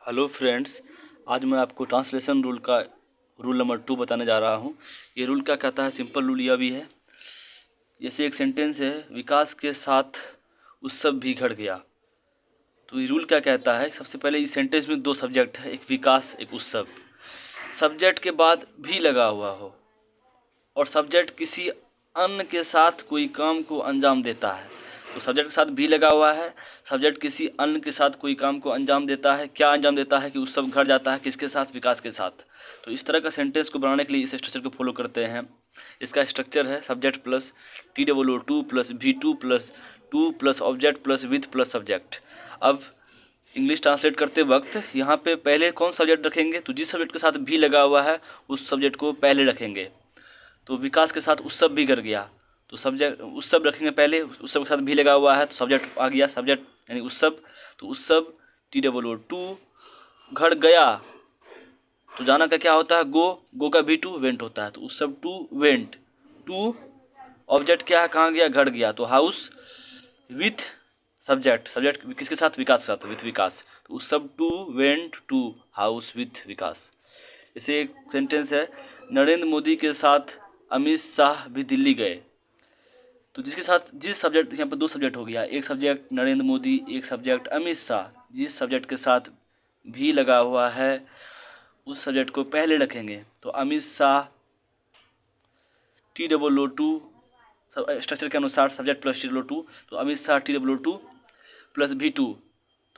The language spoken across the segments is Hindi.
हेलो फ्रेंड्स, आज मैं आपको ट्रांसलेशन रूल का रूल नंबर 2 बताने जा रहा हूँ। ये रूल क्या कहता है, सिंपल रूल यह भी है। जैसे एक सेंटेंस है, विकास के साथ उत्सव भी घट गया। तो ये रूल क्या कहता है, सबसे पहले इस सेंटेंस में दो सब्जेक्ट है, एक विकास एक उत्सव। सब्जेक्ट के बाद भी लगा हुआ हो और सब्जेक्ट किसी अन्य के साथ कोई काम को अंजाम देता है। तो सब्जेक्ट के साथ भी लगा हुआ है, सब्जेक्ट किसी अन्य के साथ कोई काम को अंजाम देता है। क्या अंजाम देता है कि उत्सव घट जाता है, किसके साथ, विकास के साथ। तो इस तरह का सेंटेंस को बनाने के लिए इस स्ट्रक्चर को फॉलो करते हैं। इसका स्ट्रक्चर है subject plus TOO2 plus V2 plus 2 plus object plus with plus subject. अब इंग्लिश ट्रांसलेट करते वक्त यहाँ पे पहले कौन सब्जेक्ट रखेंगे, तो जिस सब्जेक्ट के साथ भी लगा हुआ है उस सब्जेक्ट को पहले रखेंगे। तो विकास के साथ उत्सव भी कर गया, तो सब्जेक्ट उत्सव रखेंगे पहले, उत्सव के साथ भी लगा हुआ है तो सब्जेक्ट आ गया, सब्जेक्ट यानी उत्सव। तो उत्सव TOO2 घट गया, तो जाना का क्या होता है, गो का V2 वेंट होता है, तो Utsav too went. To object क्या है, कहाँ गया, घट गया, तो हाउस विथ सब्जेक्ट किसके साथ, विकास के साथ, विथ विकास। तो Utsav too went to house with Vikas. इसे एक सेंटेंस है, नरेंद्र मोदी के साथ अमित शाह भी दिल्ली गए। तो जिसके साथ जिस सब्जेक्ट, यहाँ पर दो सब्जेक्ट हो गया, एक सब्जेक्ट नरेंद्र मोदी, एक सब्जेक्ट अमित शाह। जिस सब्जेक्ट के साथ भी लगा हुआ है उस सब्जेक्ट को पहले रखेंगे। तो अमित शाह TOO2 स्ट्रक्चर के अनुसार सब्जेक्ट प्लस TOO2, तो Amit Shah TOO2 plus V2,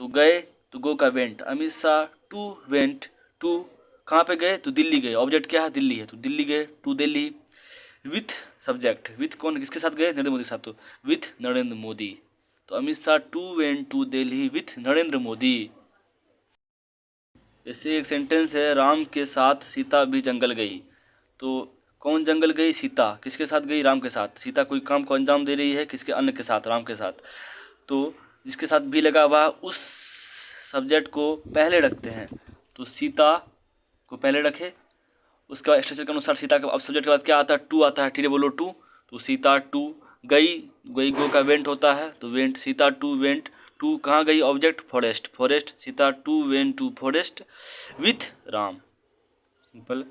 तो गए, तो गो का went, Amit Shah to went to, कहाँ पे गए, तो दिल्ली गए, ऑब्जेक्ट क्या है, दिल्ली है, तो दिल्ली गए, to Delhi. With subject, with कौन, किसके साथ गए, नरेंद्र मोदी के साथ, तो विथ नरेंद्र मोदी। तो Amit Shah to went to Delhi with Narendra Modi. जैसे एक सेंटेंस है, राम के साथ सीता भी जंगल गई। तो कौन जंगल गई, सीता, किसके साथ गई, राम के साथ। सीता कोई काम को अंजाम दे रही है, किसके, अन्य के साथ, राम के साथ। तो जिसके साथ भी लगा हुआ उस सब्जेक्ट को पहले रखते हैं, तो सीता को पहले रखे। उसके बाद स्ट्रक्चर के अनुसार सीता के अब सब्जेक्ट के बाद क्या आता है, टू आता है, TOO2, तो सीता टू गई, गो का वेंट होता है, तो went, Sita to went to, कहाँ गई, object forest, Sita to went to forest with Ram, simple.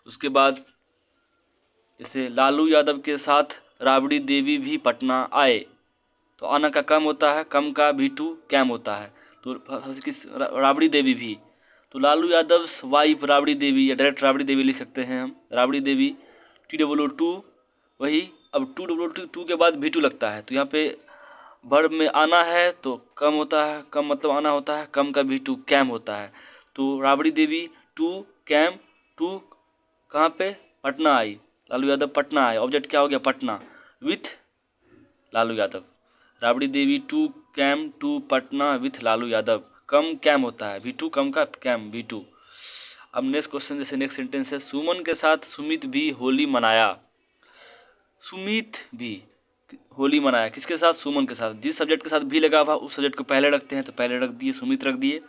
उसके बाद जैसे लालू यादव के साथ राबड़ी देवी भी पटना आए। तो आना का कम होता है, कम का V2 कैम होता है, तो किस, राबड़ी देवी भी, तो लालू यादव वाइफ राबड़ी देवी, या डायरेक्ट राबड़ी देवी लिख सकते हैं हम, राबड़ी देवी TOO2 वही। अब TOO2 के बाद V2 लगता है, तो यहाँ पे वर्ब में आना है तो कम होता है, कम मतलब आना होता है, कम का V2 कैम होता है। तो Rabri Devi to came to, कहाँ पे, पटना आई, लालू यादव पटना आए, ऑब्जेक्ट क्या हो गया, Patna with Lalu Yadav. Rabri Devi to came to Patna with Lalu Yadav, come came होता है, V2 कम का कैम V2। अब नेक्स्ट क्वेश्चन, जैसे नेक्स्ट सेंटेंस है, सुमन के साथ सुमित भी होली मनाया। सुमित भी होली मनाया, किसके साथ, सुमन के साथ। जिस सब्जेक्ट के साथ भी लगा हुआ उस सब्जेक्ट को पहले रखते हैं, तो पहले रख दिए, सुमित रख दिए।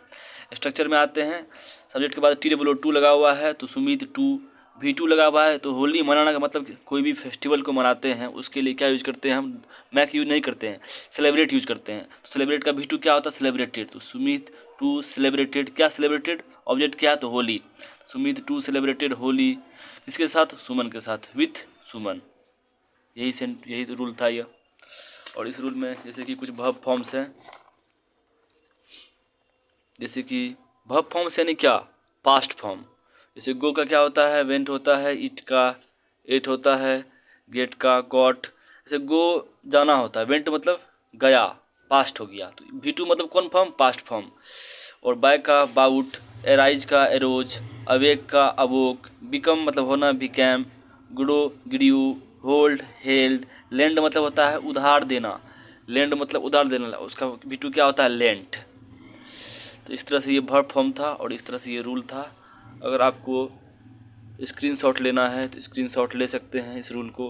स्ट्रक्चर में आते हैं, सब्जेक्ट के बाद TOO2 लगा हुआ है, तो सुमित टू, V2 लगा हुआ है, तो होली मनाना का मतलब कोई भी फेस्टिवल को मनाते हैं उसके लिए क्या यूज करते हैं हम, मैक यूज नहीं करते हैं, सेलिब्रेट यूज करते हैं। तो सेलिब्रेट का V2 क्या होता है, सेलिब्रेटेड, तो सुमित टू सेलिब्रेटेड, क्या सेलिब्रेटेड, ऑब्जेक्ट क्या है, तो होली, सुमित टू सेलिब्रेटेड होली, इसके साथ, सुमन के साथ, विथ सुमन। यही रूल था यह। और इस रूल में जैसे कि कुछ वर्ब फॉर्म्स हैं, जैसे कि वर्ब फॉर्म्स यानी क्या, पास्ट फॉर्म। जैसे गो का क्या होता है, वेंट होता है, इट का एट होता है, गेट का गॉट। जैसे गो जाना होता है, वेंट मतलब गया, पास्ट हो गया, तो V2 मतलब कौन फॉर्म, पास्ट फॉर्म। और बाय का बाउट, एराइज का एरोज, अवेक का अवोक, बिकम मतलब होना, became, grow grew, hold held, lend मतलब होता है उधार देना, लेंड मतलब उधार देना, उसका V2 क्या होता है, लेंट। तो इस तरह से ये वर्ब फॉर्म था और इस तरह से ये रूल था। अगर आपको स्क्रीनशॉट लेना है तो स्क्रीनशॉट ले सकते हैं इस रूल को।